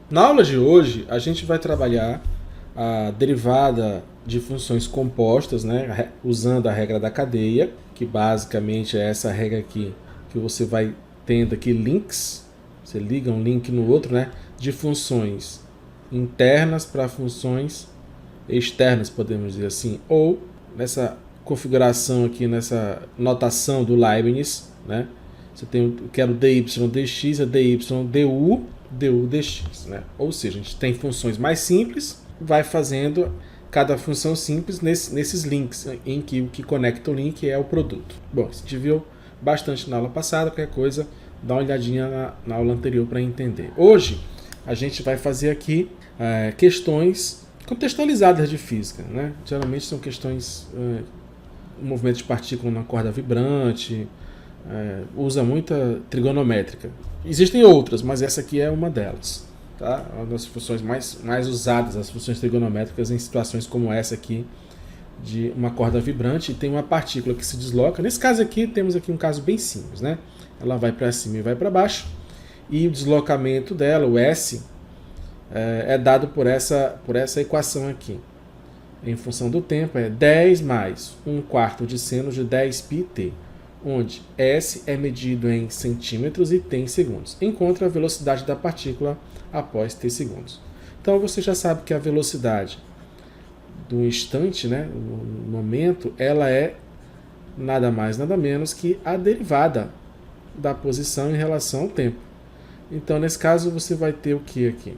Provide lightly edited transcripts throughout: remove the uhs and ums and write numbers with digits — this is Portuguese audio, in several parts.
Na aula de hoje, a gente vai trabalhar a derivada de funções compostas, né, usando a regra da cadeia, que basicamente é essa regra aqui, que você vai tendo aqui links, você liga um link no outro, né, de funções internas para funções externas, podemos dizer assim, ou nessa configuração aqui, nessa notação do Leibniz, né, você tem, quero dy dx, é dy du dx, né? Ou seja, a gente tem funções mais simples, vai fazendo cada função simples nesses links, em que o que conecta o link é o produto. Bom, a gente viu bastante na aula passada, qualquer coisa, dá uma olhadinha na aula anterior para entender. Hoje, a gente vai fazer aqui questões contextualizadas de física, né? Geralmente são questões movimento de partícula na corda vibrante, usa muita trigonométrica. Existem outras, mas essa aqui é uma delas. Tá? Uma das funções mais usadas, as funções trigonométricas em situações como essa aqui, de uma corda vibrante e tem uma partícula que se desloca. Nesse caso aqui, temos aqui um caso bem simples, né? Ela vai para cima e vai para baixo, e o deslocamento dela, o S, é dado por essa equação aqui. Em função do tempo, é 10 mais 1/4 de seno de 10πt, onde S é medido em centímetros e t em segundos. Encontre a velocidade da partícula após t segundos. Então você já sabe que a velocidade do instante, né, no momento, ela é nada mais, nada menos que a derivada da posição em relação ao tempo. Então, nesse caso, você vai ter o que aqui?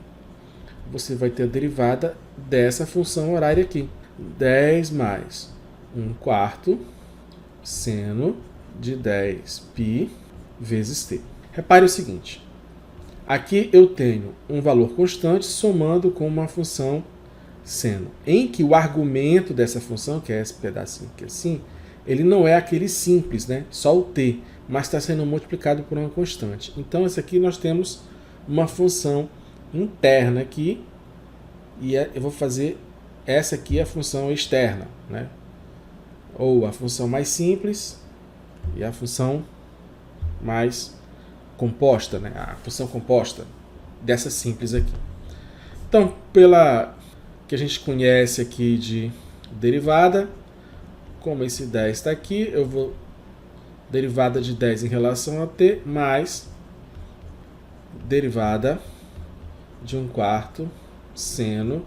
Você vai ter a derivada dessa função horária aqui. 10 mais 1/4 seno de 10π vezes t. Repare o seguinte, aqui eu tenho um valor constante somando com uma função seno, em que o argumento dessa função, que é esse pedacinho aqui assim, ele não é aquele simples, né? Só o t, mas está sendo multiplicado por uma constante. Então, esse aqui nós temos uma função interna aqui, e eu vou fazer essa aqui a função externa, né? Ou a função mais simples e a função mais composta, né? A função composta dessa simples aqui. Então, pela que a gente conhece aqui de derivada, como esse 10 está aqui, eu vou derivada de 10 em relação a t mais derivada de 1/4 seno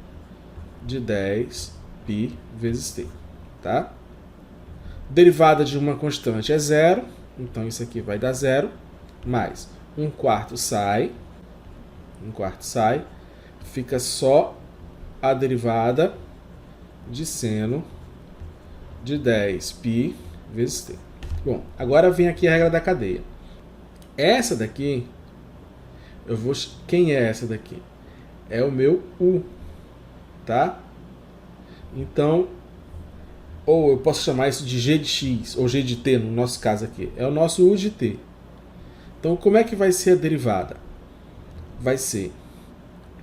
de 10π vezes t, tá? Derivada de uma constante é zero, então isso aqui vai dar zero, mais 1/4 sai, fica só a derivada de seno de 10π vezes t. Bom, agora vem aqui a regra da cadeia. Essa daqui, quem é essa daqui? É o meu U, tá? Então, ou eu posso chamar isso de G de x, ou G de t, no nosso caso aqui. É o nosso U de t. Então, como é que vai ser a derivada? Vai ser,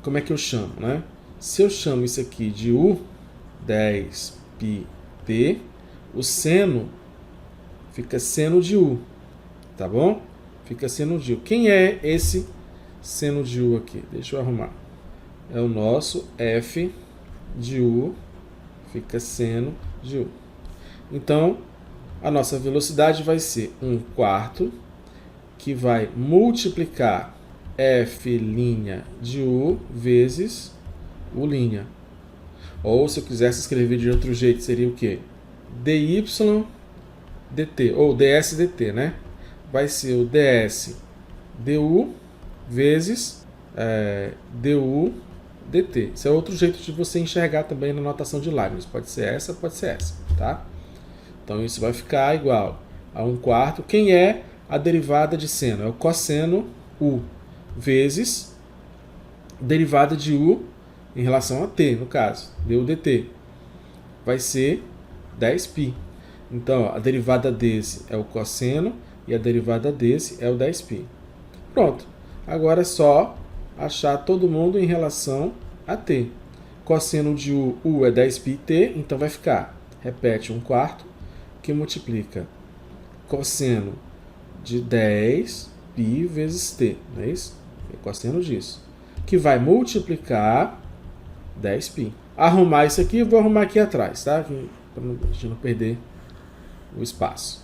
como é que eu chamo, né? Se eu chamo isso aqui de U, 10πt, o seno fica seno de U, tá bom? Fica seno de U. Quem é esse seno de U aqui? Deixa eu arrumar. É o nosso F de U, fica seno de U. Então, a nossa velocidade vai ser 1/4, que vai multiplicar F' de U vezes U'. Ou, se eu quisesse escrever de outro jeito, seria o quê? dy dt, ou ds dt, né? Vai ser o ds du vezes du dt. Esse é outro jeito de você enxergar também na notação de Leibniz. Pode ser essa, tá? Então, isso vai ficar igual a 1/4. Quem é a derivada de seno? É o cosseno U vezes derivada de U em relação a t, no caso, du dt. Vai ser 10π. Então, a derivada desse é o cosseno e a derivada desse é o 10π. Pronto. Agora é só achar todo mundo em relação a t. Cosseno de U é 10πt, então vai ficar, repete, 1/4, que multiplica cosseno de 10π vezes t, não é isso? É cosseno disso. que vai multiplicar 10π. Arrumar isso aqui, eu vou arrumar aqui atrás, tá? Para a gente não perder o espaço.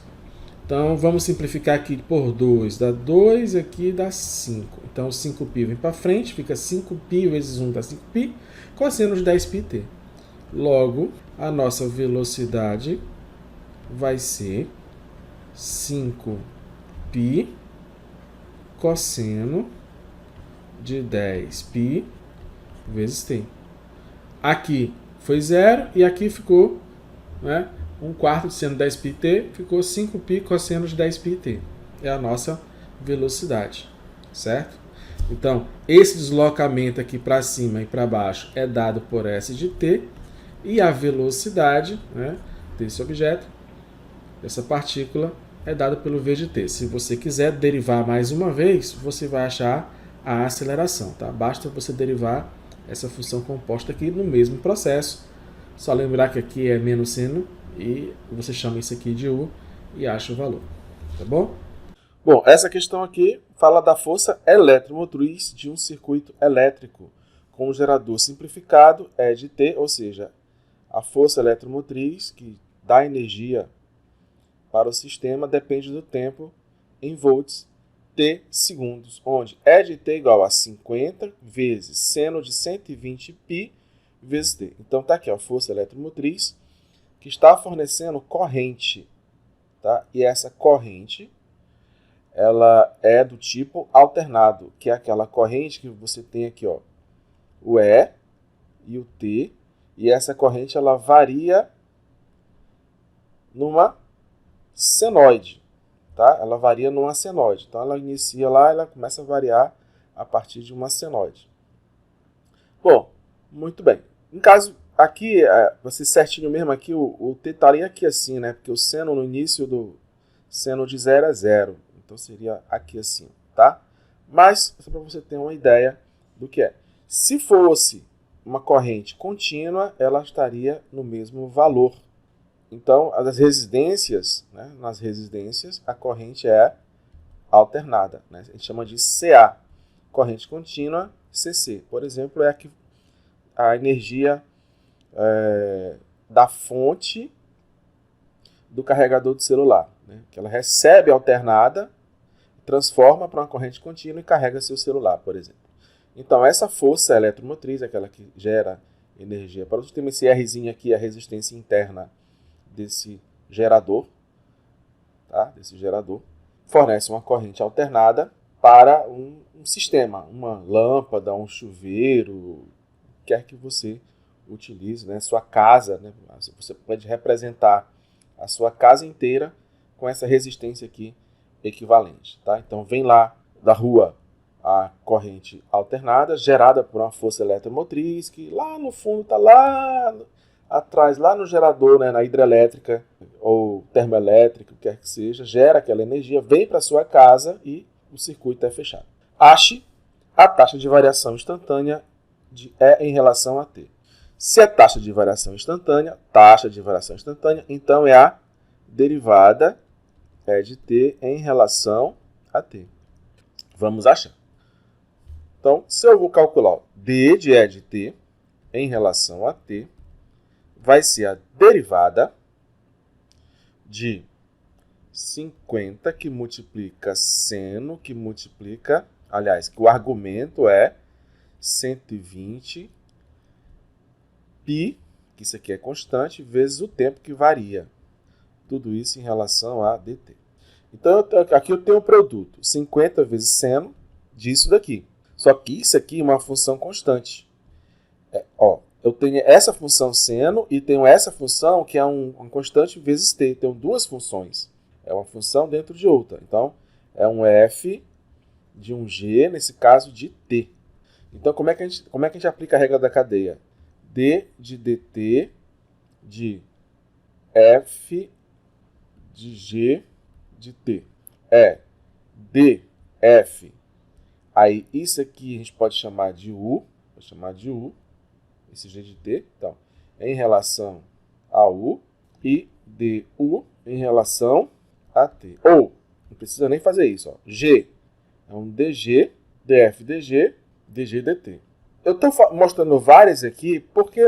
Então, vamos simplificar aqui por 2. Dá 2, aqui dá 5. Então, 5π vem para frente, fica 5π vezes 1 dá 5π, cosseno de 10πt. Logo, a nossa velocidade vai ser 5π cosseno de 10π vezes t. Aqui foi 0 e aqui ficou, né, 1/4 de seno de 10πt, ficou 5π cosseno de 10πt. É a nossa velocidade, certo? Então, esse deslocamento aqui para cima e para baixo é dado por S de t, e a velocidade, né, desse objeto, dessa partícula, é dada pelo v de t. Se você quiser derivar mais uma vez, você vai achar a aceleração, tá? Basta você derivar essa função composta aqui no mesmo processo. Só lembrar que aqui é menos seno e você chama isso aqui de U e acha o valor, tá bom? Bom, essa questão aqui fala da força eletromotriz de um circuito elétrico com um gerador simplificado E de T, ou seja, a força eletromotriz que dá energia para o sistema depende do tempo em volts t segundos, onde E de t igual a 50 vezes seno de 120π vezes t. Então está aqui a força eletromotriz que está fornecendo corrente, tá? E essa corrente ela é do tipo alternado, que é aquela corrente que você tem aqui, ó, o E e o T, e essa corrente ela varia numa senoide, tá? Ela varia numa senoide. Então ela inicia lá, ela começa a variar a partir de uma senoide. Bom, muito bem. Em caso aqui, você certinho mesmo aqui, o T estaria aqui assim, né? Porque o seno no início do seno de 0 é 0. Então seria aqui assim, tá? Mas, só para você ter uma ideia do que é. Se fosse uma corrente contínua, ela estaria no mesmo valor. Então, as resistências, né, nas resistências, a corrente é alternada, né? A gente chama de CA. Corrente contínua, CC. Por exemplo, é a energia da fonte do carregador do celular, né? Que ela recebe alternada, transforma para uma corrente contínua e carrega seu celular, por exemplo. Então, essa força eletromotriz, aquela que gera energia para o sistema, esse Rzinho aqui é a resistência interna desse gerador, tá? Desse gerador, fornece uma corrente alternada para um sistema, uma lâmpada, um chuveiro, quer que você utilize, né? Sua casa, né? Você pode representar a sua casa inteira com essa resistência aqui equivalente, tá? Então vem lá da rua a corrente alternada gerada por uma força eletromotriz que lá no fundo está lá atrás, lá no gerador, né, na hidrelétrica ou termoelétrica, o que quer que seja, gera aquela energia, vem para sua casa e o circuito é fechado. Ache a taxa de variação instantânea de E em relação a T. Se a taxa de variação instantânea, então é a derivada E de T em relação a T. Vamos achar. Então, se eu vou calcular D de E de T em relação a T, vai ser a derivada de 50 que multiplica seno, que multiplica, aliás, que o argumento é 120 π, que isso aqui é constante, vezes o tempo que varia. Tudo isso em relação a dt. Então, aqui eu tenho o produto, 50 vezes seno disso daqui. Só que isso aqui é uma função constante. Eu tenho essa função seno e tenho essa função que é um constante vezes t. Tenho duas funções. É uma função dentro de outra. Então, é um f de um g, nesse caso, de t. Então, como é que a gente aplica a regra da cadeia? D de dt de f de g de t. É df. Aí, isso aqui a gente pode chamar de u. Vou chamar de u. Esse g de t. Então, em relação a u. E du em relação a t. Ou, não precisa nem fazer isso. Ó. G é um dg, df dg, dg dt. Eu estou mostrando várias aqui porque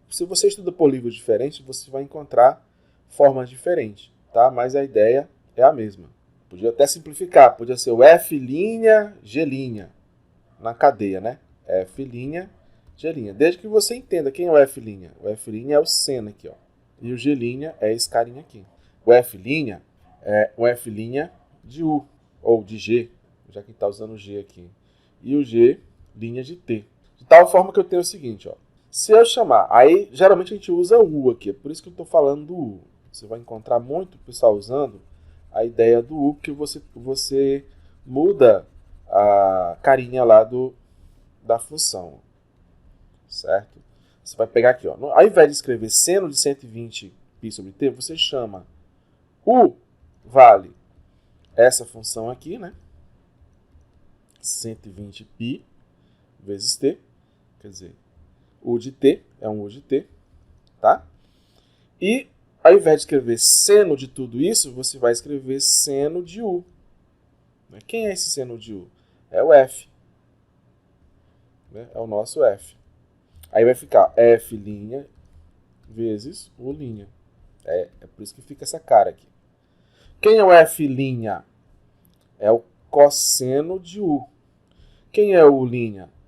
se você estuda por livros diferentes, você vai encontrar formas diferentes, tá? Mas a ideia é a mesma. Podia até simplificar, podia ser o F', G' na cadeia, né? F', G'. Desde que você entenda quem é o F'. O F' é o seno aqui, ó. E o G' é esse carinha aqui. O F' é o F' de U, ou de G, já que está usando o G aqui. E o G' de T. De tal forma que eu tenho o seguinte, ó. Se eu chamar, aí geralmente a gente usa o U aqui, é por isso que eu estou falando do U. Você vai encontrar muito pessoal usando a ideia do U, que você muda a carinha lá da função, certo? Você vai pegar aqui, ó. Ao invés de escrever seno de 120π sobre t, você chama U vale essa função aqui, né? 120π vezes t, quer dizer, U de t é um U de t, tá? E ao invés de escrever seno de tudo isso, você vai escrever seno de U. Quem é esse seno de U? É o F. É o nosso F. Aí vai ficar F' vezes U'. É por isso que fica essa cara aqui. Quem é o F'? É o cosseno de U. Quem é o U'?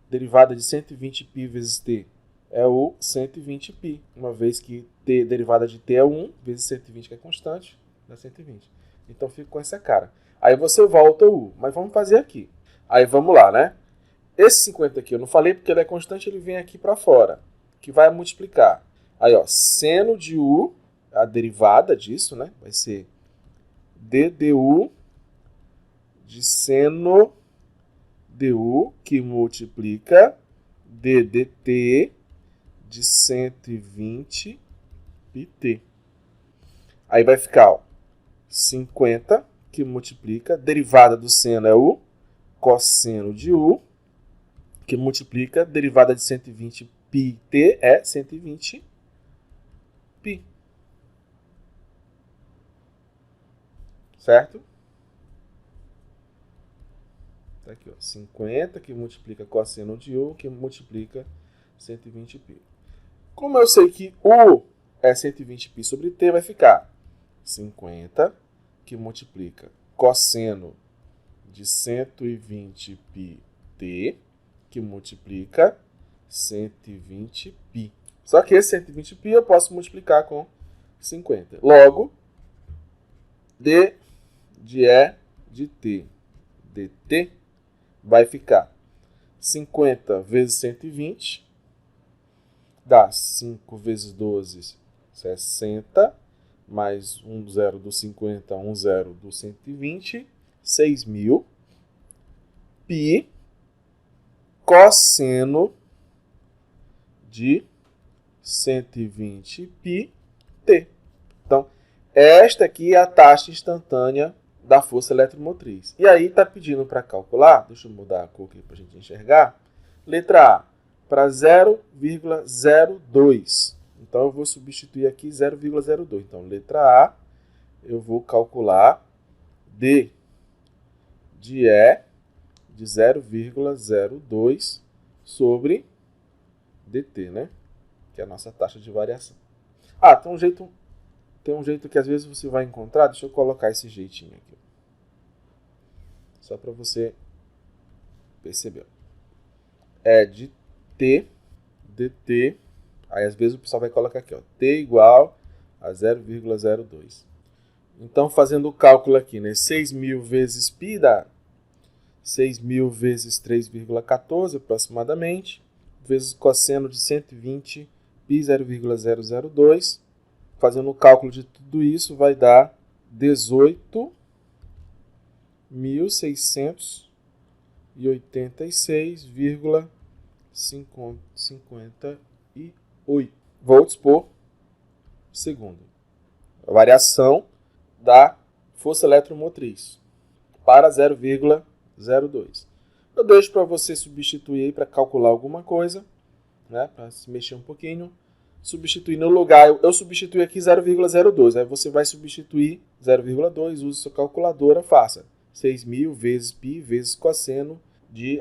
Derivada de 120π vezes t. É o 120π, uma vez que t, derivada de t é 1, vezes 120, que é constante, dá 120. Então fica com essa cara. Aí você volta o U, mas vamos fazer aqui. Aí vamos lá, né? Esse 50 aqui eu não falei porque ele é constante, ele vem aqui para fora, que vai multiplicar. Aí, ó, seno de U, a derivada disso, né? Vai ser ddu de seno du, que multiplica ddt de 120πt. Aí vai ficar, ó, 50, que multiplica, derivada do seno é o cosseno de U, que multiplica, derivada de 120πt é 120π. Certo? Tá aqui, ó, 50, que multiplica cosseno de U, que multiplica 120π. Como eu sei que U é 120π sobre t, vai ficar 50, que multiplica cosseno de 120πt, que multiplica 120π. Só que esse 120π eu posso multiplicar com 50. Logo, d de E de t dt vai ficar 50 vezes 120, dá 5 vezes 12, 60, mais 1 zero do 50, 1 zero do 120, 6.000 π cosseno de 120πt. Então, esta aqui é a taxa instantânea da força eletromotriz. E aí está pedindo para calcular, deixa eu mudar a cor aqui para a gente enxergar, letra A para 0,02. Então, eu vou substituir aqui 0,02. Então, letra A, eu vou calcular D de E de 0,02 sobre dt, né? Que é a nossa taxa de variação. Ah, tem um jeito que às vezes você vai encontrar. Deixa eu colocar esse jeitinho aqui. Só para você perceber. É de t dt. Aí às vezes o pessoal vai colocar aqui, ó, t igual a 0,02. Então, fazendo o cálculo aqui, né? 6.000 vezes π dá 6.000 vezes 3,14 aproximadamente, vezes cosseno de 120 π 0,002. Fazendo o cálculo de tudo isso, vai dar 18.686,58 volts por segundo. A variação da força eletromotriz para 0,02. Eu deixo para você substituir aí para calcular alguma coisa, né, para se mexer um pouquinho. Substituir no lugar, eu substituí aqui 0,02. Aí você vai substituir 0,2, use sua calculadora, faça 6.000 vezes π vezes cosseno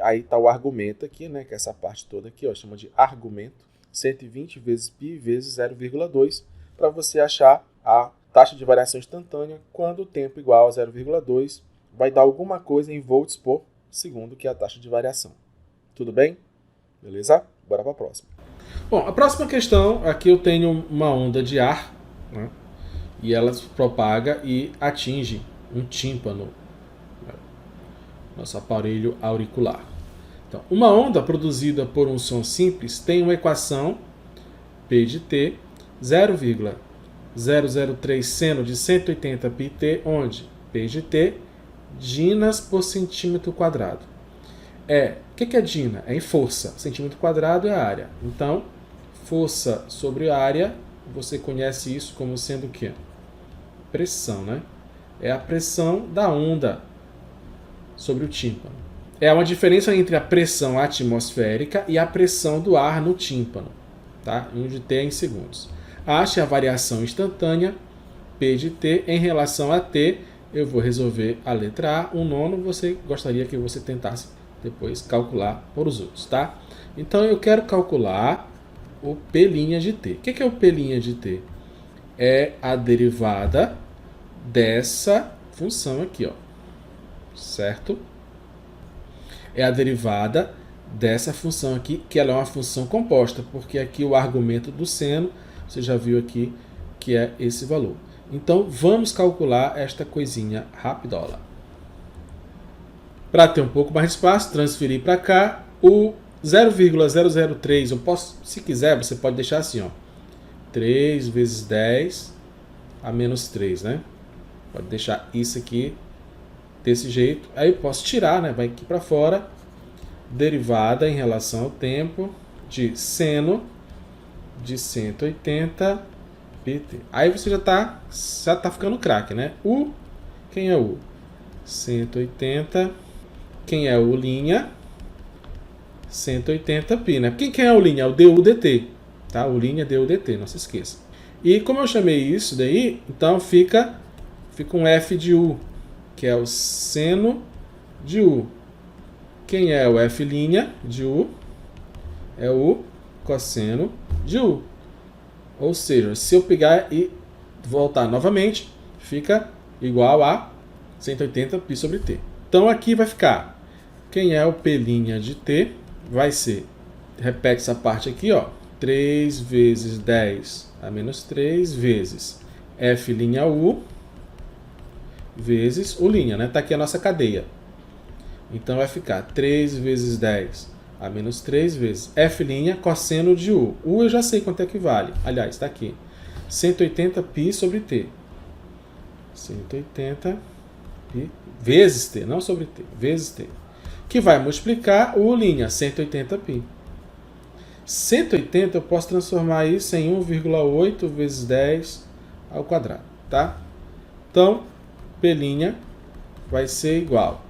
aí está o argumento aqui, né, que é essa parte toda aqui, ó, chama de argumento, 120 vezes π vezes 0,2, para você achar a taxa de variação instantânea quando o tempo igual a 0,2 vai dar alguma coisa em volts por segundo, que é a taxa de variação. Tudo bem? Beleza? Bora para a próxima. Bom, a próxima questão, aqui eu tenho uma onda de ar, né, e ela se propaga e atinge um tímpano, nosso aparelho auricular. Então, uma onda produzida por um som simples tem uma equação P de t 0,003 seno de 180 πt, onde P de t dinas por centímetro quadrado. O que é dina? É em força. Centímetro quadrado é a área. Então, força sobre área, você conhece isso como sendo o quê? Pressão, né? É a pressão da onda sobre o tímpano. É uma diferença entre a pressão atmosférica e a pressão do ar no tímpano, tá? Onde T é em segundos. Ache a variação instantânea P de T em relação a T. Eu vou resolver a letra A. O nono você gostaria que você tentasse depois calcular por os outros, tá? Então eu quero calcular o P' de T. O que é o P' de T? É a derivada dessa função aqui, ó. Certo? É a derivada dessa função aqui, que ela é uma função composta, porque aqui o argumento do seno, você já viu aqui que é esse valor. Então, vamos calcular esta coisinha rapidola. Para ter um pouco mais de espaço, transferir para cá, o 0,003, eu posso, se quiser, você pode deixar assim, ó, 3 vezes 10 a menos 3, né? Pode deixar isso aqui desse jeito. Aí eu posso tirar, né? Vai aqui para fora. Derivada em relação ao tempo de seno de 180 pt. Aí você já tá ficando craque, né? Quem é o 180? Quem é o linha? 180 π, né? Quem é o linha? É o du dt, tá? O linha du dt, não se esqueça. E como eu chamei isso daí, então fica um f de u, que é o seno de u. Quem é o f' de u? É o cosseno de u. Ou seja, se eu pegar e voltar novamente, fica igual a 180 π sobre t. Então aqui vai ficar, quem é o P' de t? Vai ser, repete essa parte aqui, ó, 3 vezes 10 a menos 3 vezes f'u vezes o linha, né? Tá aqui a nossa cadeia. Então vai ficar 3 vezes 10 a menos 3 vezes f' cosseno de u. U eu já sei quanto é que vale. Aliás, está aqui. 180 π sobre t. 180 π vezes t, não sobre t, vezes t. Que vai multiplicar o linha, 180 π. 180 eu posso transformar isso em 1,8 vezes 10 ao quadrado, tá? Então, P' vai ser igual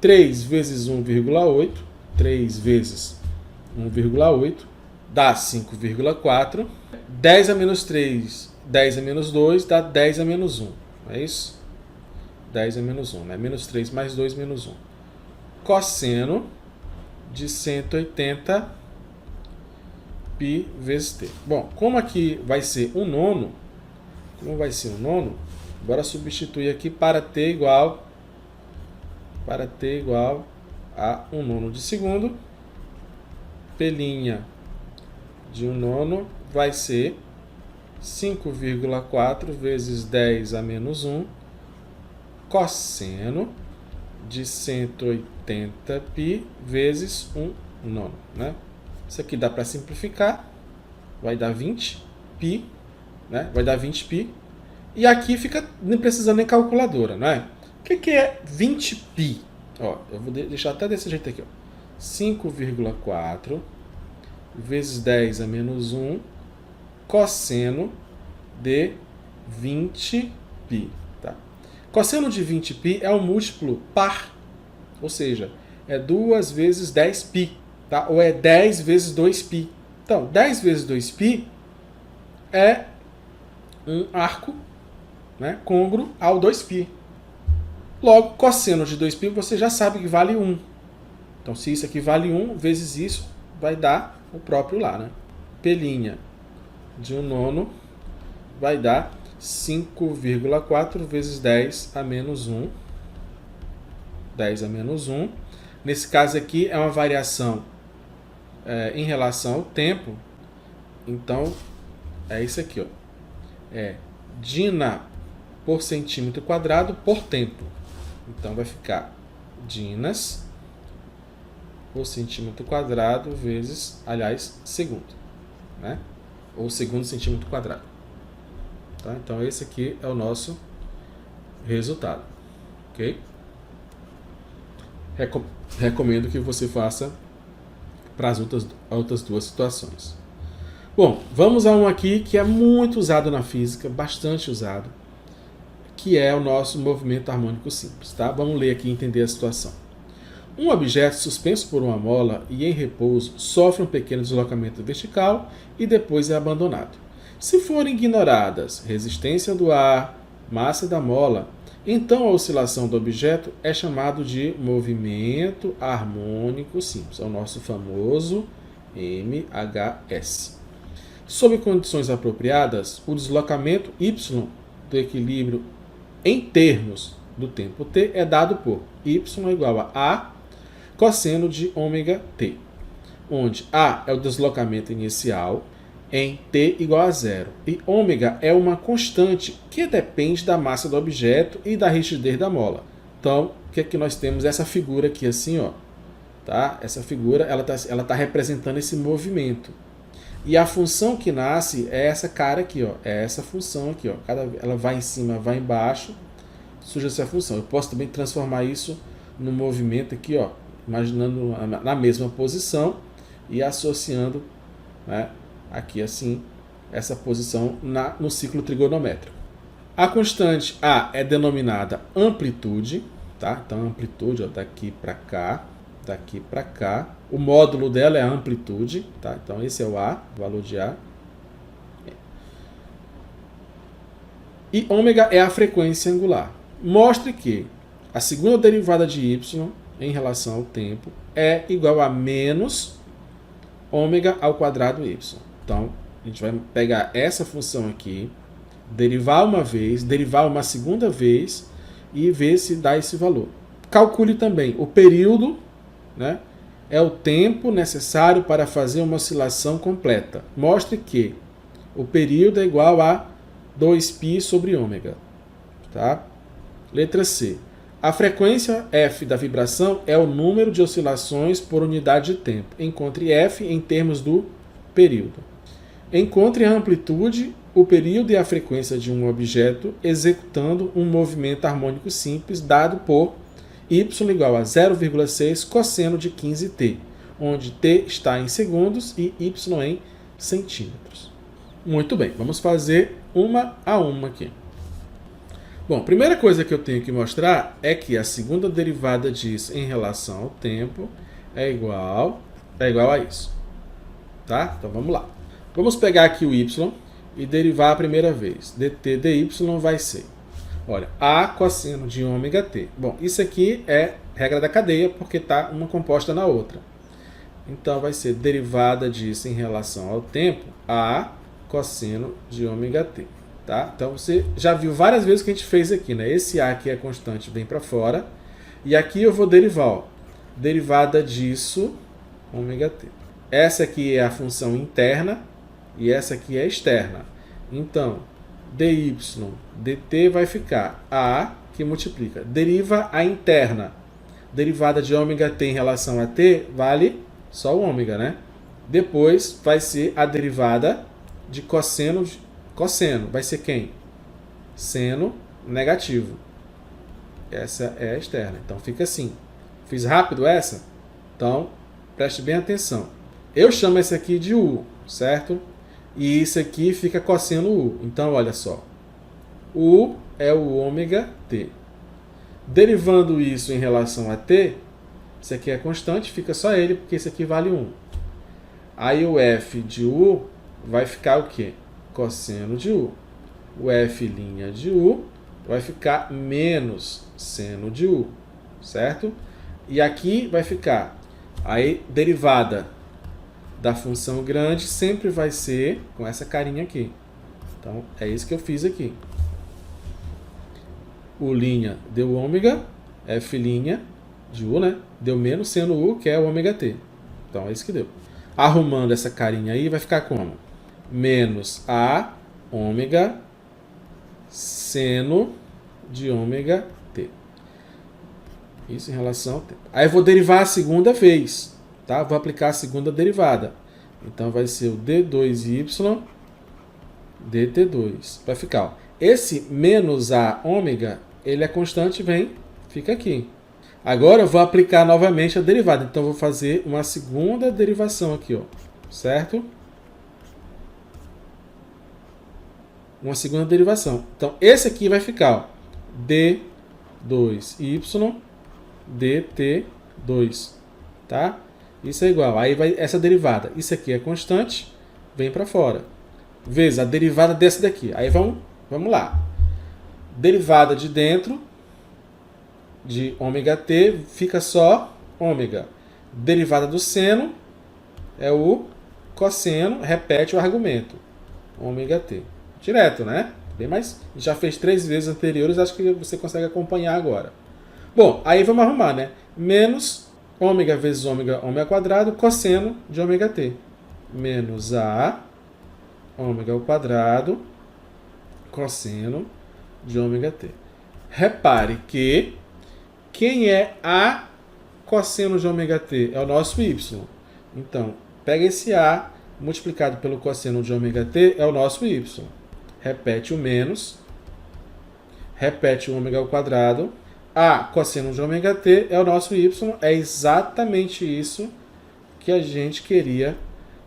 3 vezes 1,8, 3 vezes 1,8, dá 5,4. 10 a menos 3, 10 a menos 2, dá 10 a menos 1. É isso? 10 a menos 1, né? Menos 3 mais 2, menos 1. Cosseno de 180 π vezes t. Bom, como aqui vai ser um nono, bora substituir aqui para t igual a 1 nono de segundo. P' de 1 nono vai ser 5,4 vezes 10 a menos 1 cosseno de 180 π vezes 1 nono, né? Isso aqui dá para simplificar, vai dar 20 π, né? Vai dar 20 π. E aqui fica não precisando nem calculadora, não é? O que é 20 π? Ó, eu vou deixar até desse jeito aqui, ó. 5,4 vezes 10 a menos 1 cosseno de 20 π. Tá? Cosseno de 20 π é um múltiplo par, ou seja, é 2 vezes 10 π, tá? Ou é 10 vezes 2 π. Então, 10 vezes 2 π é um arco, né, côngruo ao 2 π. Logo, cosseno de 2 π você já sabe que vale 1. Então, se isso aqui vale 1, vezes isso, vai dar o próprio lá, né? P' de 1/9 vai dar 5,4 vezes 10 a menos 1. 10 a menos 1. Nesse caso aqui é uma variação em relação ao tempo. Então, é isso aqui, ó. É dina por centímetro quadrado por tempo. Então, vai ficar dinas por centímetro quadrado vezes, aliás, segundo, né? Ou segundo centímetro quadrado. Tá? Então, esse aqui é o nosso resultado. Ok? Recomendo que você faça para as outras duas situações. Bom, vamos a um aqui que é muito usado na física, bastante usado, que é o nosso movimento harmônico simples. Tá? Vamos ler aqui e entender a situação. Um objeto suspenso por uma mola e em repouso sofre um pequeno deslocamento vertical e depois é abandonado. Se forem ignoradas resistência do ar, massa da mola, então a oscilação do objeto é chamado de movimento harmônico simples. É o nosso famoso MHS. Sob condições apropriadas, o deslocamento y do equilíbrio em termos do tempo t é dado por y igual a cosseno de ômega t, onde a é o deslocamento inicial em t igual a 0 e ômega é uma constante que depende da massa do objeto e da rigidez da mola. Então, o que é que nós temos? Essa figura aqui assim, ó, tá? Essa figura ela tá representando esse movimento. E a função que nasce é essa cara aqui, ó, é essa função aqui, ó. Ela vai em cima, vai embaixo, surge essa função. Eu posso também transformar isso no movimento aqui, ó, imaginando na mesma posição e associando, né, aqui assim, essa posição no ciclo trigonométrico. A constante A é denominada amplitude, tá? Então, amplitude, ó, daqui para cá, daqui para cá. O módulo dela é a amplitude, tá? Então, esse é o A, o valor de A. E ômega é a frequência angular. Mostre que a segunda derivada de y em relação ao tempo é igual a menos ômega ao quadrado y. Então, a gente vai pegar essa função aqui, derivar uma vez, derivar uma segunda vez e ver se dá esse valor. Calcule também o período, né? É o tempo necessário para fazer uma oscilação completa. Mostre que o período é igual a 2π sobre ômega. Tá? Letra C. A frequência f da vibração é o número de oscilações por unidade de tempo. Encontre f em termos do período. Encontre a amplitude, o período e a frequência de um objeto executando um movimento harmônico simples dado por y igual a 0,6 cosseno de 15t, onde t está em segundos e y em centímetros. Muito bem, vamos fazer uma a uma aqui. Bom, primeira coisa que eu tenho que mostrar é que a segunda derivada disso em relação ao tempo é igual a isso. Tá? Então vamos lá. Vamos pegar aqui o y e derivar a primeira vez. dt dy vai ser, olha, a cosseno de ômega t. Bom, isso aqui é regra da cadeia porque está uma composta na outra. Então vai ser derivada disso em relação ao tempo, a cosseno de ômega t. Tá? Então você já viu várias vezes que a gente fez aqui, né? Esse a aqui é constante, vem para fora. E aqui eu vou derivar, ó, derivada disso, ômega t. Essa aqui é a função interna e essa aqui é externa. Então, dy dt vai ficar a que multiplica. Deriva a interna. Derivada de ômega t em relação a t vale só o ômega, né? Depois vai ser a derivada de cosseno. Cosseno vai ser quem? Seno negativo. Essa é a externa. Então fica assim. Fiz rápido essa? Então preste bem atenção. Eu chamo esse aqui de U, certo? E isso aqui fica cosseno U. Então olha só. U é o ômega t. Derivando isso em relação a t, isso aqui é constante, fica só ele, porque esse aqui vale 1. Aí o f de U vai ficar o quê? Cosseno de U. O f' de U vai ficar menos seno de U, certo? E aqui vai ficar Aí, derivada da função grande sempre vai ser com essa carinha aqui. Então, é isso que eu fiz aqui. U' deu ômega, F' de U, né? Deu menos seno U, que é o ômega T. Então, é isso que deu. Arrumando essa carinha aí, vai ficar como? Menos A ômega seno de ômega T. Isso em relação ao tempo. Aí eu vou derivar a segunda vez, tá? Vou aplicar a segunda derivada. Então vai ser o d2y dt2. Vai ficar, ó, esse menos A ômega, ele é constante, fica aqui. Agora eu vou aplicar novamente a derivada. Então eu vou fazer uma segunda derivação aqui, ó, certo? Uma segunda derivação. Então esse aqui vai ficar, ó, d2y dt2, tá? Isso é igual. Aí vai essa derivada. Isso aqui é constante, vem para fora. Vezes a derivada dessa daqui. Aí vamos lá. Derivada de dentro de ômega t fica só ômega. Derivada do seno é o cosseno, repete o argumento. Ômega t. Direto, né? Bem mais, já fez 3 vezes anteriores, acho que você consegue acompanhar agora. Bom, aí vamos arrumar, né? Menos ômega vezes ômega quadrado, cosseno de ômega t. Menos A ômega ao quadrado, cosseno de ômega t. Repare que quem é A cosseno de ômega t? É o nosso y. Então, pega esse A multiplicado pelo cosseno de ômega t, é o nosso y. Repete o menos, repete o ômega ao quadrado. A cosseno de ômega t é o nosso y. É exatamente isso que a gente queria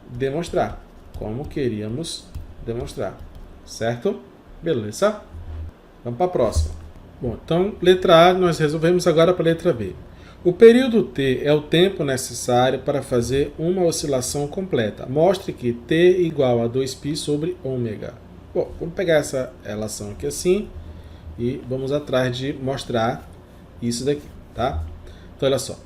demonstrar. Como queríamos demonstrar. Certo? Beleza? Vamos para a próxima. Bom, então, letra A, nós resolvemos agora para a letra B. O período T é o tempo necessário para fazer uma oscilação completa. Mostre que T igual a 2π sobre ômega. Bom, vamos pegar essa relação aqui assim e vamos atrás de mostrar isso daqui, tá? Então, olha só.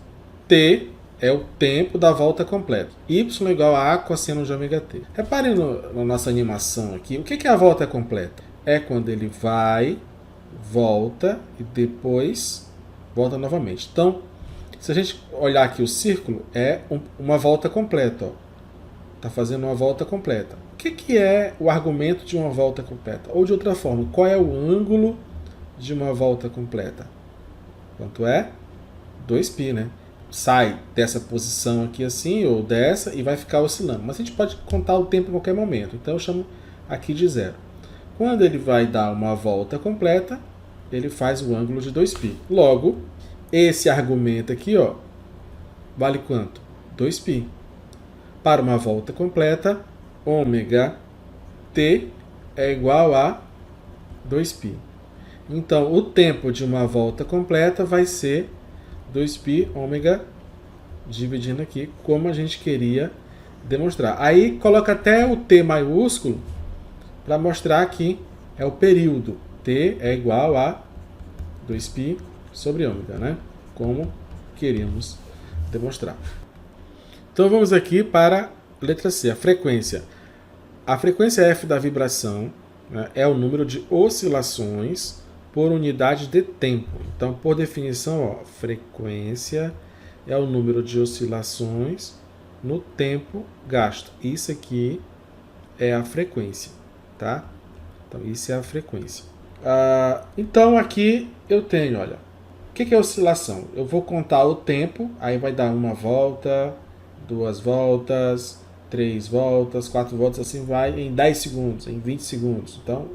T é o tempo da volta completa. Y igual a A cosseno de ômega t. Reparem na nossa animação aqui. O que é a volta completa? É quando ele vai, volta e depois volta novamente. Então, se a gente olhar aqui o círculo, é uma volta completa. Está fazendo uma volta completa. O que é o argumento de uma volta completa? Ou de outra forma, qual é o ângulo de uma volta completa? Quanto é? 2π, né? Sai dessa posição aqui assim, ou dessa, e vai ficar oscilando. Mas a gente pode contar o tempo em qualquer momento. Então eu chamo aqui de 0. Quando ele vai dar uma volta completa, ele faz o ângulo de 2π. Logo, esse argumento aqui, ó, vale quanto? 2π. Para uma volta completa, ômega t é igual a 2π. Então, o tempo de uma volta completa vai ser 2π ômega, dividindo aqui, como a gente queria demonstrar. Aí, coloca até o t maiúsculo para mostrar que é o período. T é igual a 2π sobre ômega, né? Como queríamos demonstrar. Então, vamos aqui para a letra C, a frequência. A frequência F da vibração, né, é o número de oscilações por unidade de tempo. Então, por definição, ó, frequência é o número de oscilações no tempo gasto. Isso aqui é a frequência, tá? Então, isso é a frequência. Então, aqui eu tenho, olha, o que é oscilação? Eu vou contar o tempo, aí vai dar uma volta, 2 voltas, 3 voltas, 4 voltas, assim vai em 10 segundos, em 20 segundos. Então,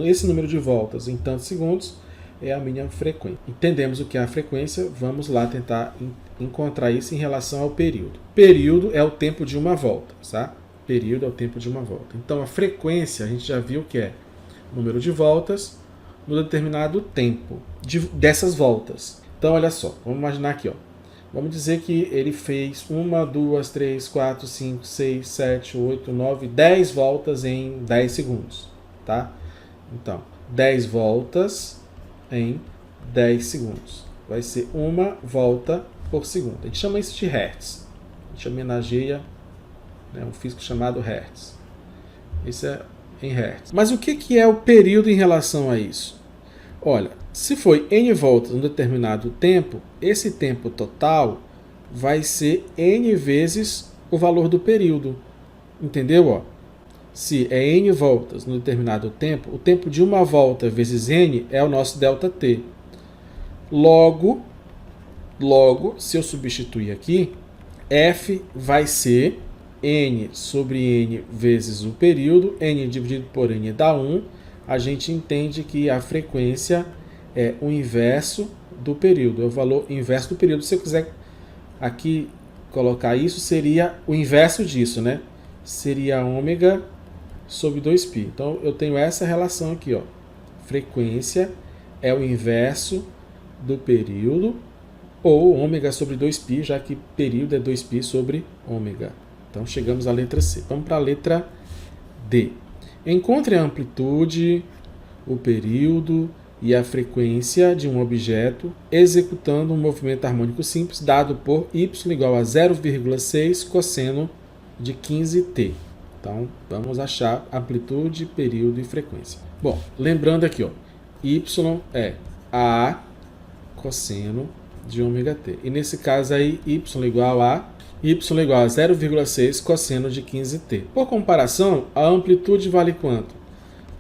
esse número de voltas em tantos segundos é a minha frequência. Entendemos o que é a frequência, vamos lá tentar encontrar isso em relação ao período. Período é o tempo de uma volta, tá? Período é o tempo de uma volta. Então, a frequência, a gente já viu que é número de voltas no determinado tempo dessas voltas. Então, olha só, vamos imaginar aqui, ó. Vamos dizer que ele fez 1, 2, 3, 4, 5, 6, 7, 8, 9, 10 voltas em 10 segundos, tá? Então, 10 voltas em 10 segundos. Vai ser 1 volta por segundo. A gente chama isso de hertz, gente homenageia, né, um físico chamado Hertz. Isso é em Hertz. Mas o que é o período em relação a isso? Olha, se foi n voltas em um determinado tempo, esse tempo total vai ser n vezes o valor do período. Entendeu? Ó? Se é n voltas no determinado tempo, o tempo de uma volta vezes n é o nosso ΔT. Logo, se eu substituir aqui, F vai ser n sobre n vezes o período, n dividido por n dá 1. A gente entende que a frequência é o inverso do período, é o valor inverso do período. Se eu quiser aqui colocar isso, seria o inverso disso, né? Seria ômega sobre 2π. Então, eu tenho essa relação aqui, ó. Frequência é o inverso do período, ou ômega sobre 2π, já que período é 2π sobre ômega. Então, chegamos à letra C. Vamos para a letra D. Encontre a amplitude, o período e a frequência de um objeto executando um movimento harmônico simples dado por y igual a 0,6 cosseno de 15t. Então, vamos achar amplitude, período e frequência. Bom, lembrando aqui, ó, y é a cosseno de ômega t. E nesse caso aí, y igual a 0,6 cosseno de 15t. Por comparação, a amplitude vale quanto?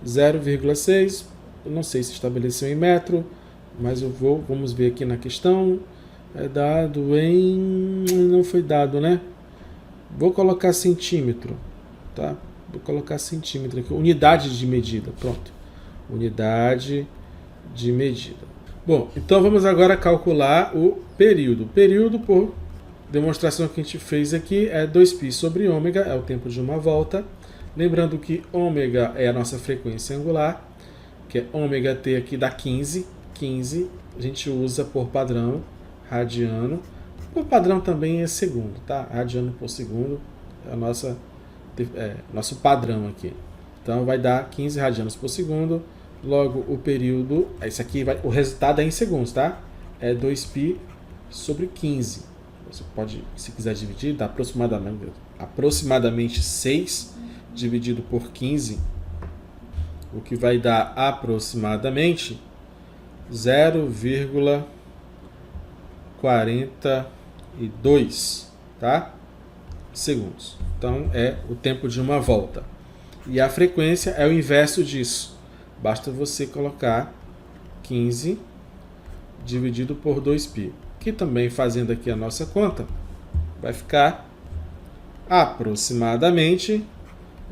0,6, eu não sei se estabeleceu em metro, mas vamos ver aqui na questão. É dado em... não foi dado, né? Vou colocar centímetro, tá? Vou colocar centímetro aqui. Unidade de medida, pronto. Unidade de medida. Bom, então vamos agora calcular o período. O período, por demonstração que a gente fez aqui, é 2π sobre ômega, é o tempo de uma volta. Lembrando que ômega é a nossa frequência angular, que é ômega t aqui dá 15. 15 a gente usa por padrão radiano. Por padrão também é segundo, tá? Radiano por segundo é nosso padrão aqui. Então vai dar 15 radianos por segundo. Logo o período, esse aqui o resultado é em segundos, tá? É 2π sobre 15. Você pode, se quiser dividir, dá aproximadamente 6 dividido por 15, o que vai dar aproximadamente 0,42, tá? Segundos. Então é o tempo de uma volta. E a frequência é o inverso disso. Basta você colocar 15 dividido por 2π, que também, fazendo aqui a nossa conta, vai ficar aproximadamente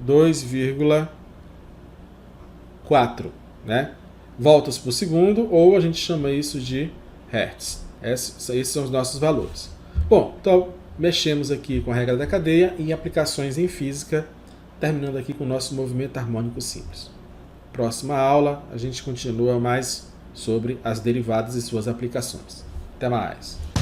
2,4, né? Voltas por segundo, ou a gente chama isso de Hertz. Esses são os nossos valores. Bom, então mexemos aqui com a regra da cadeia e aplicações em física, terminando aqui com o nosso movimento harmônico simples. Próxima aula, a gente continua mais sobre as derivadas e suas aplicações. Até mais!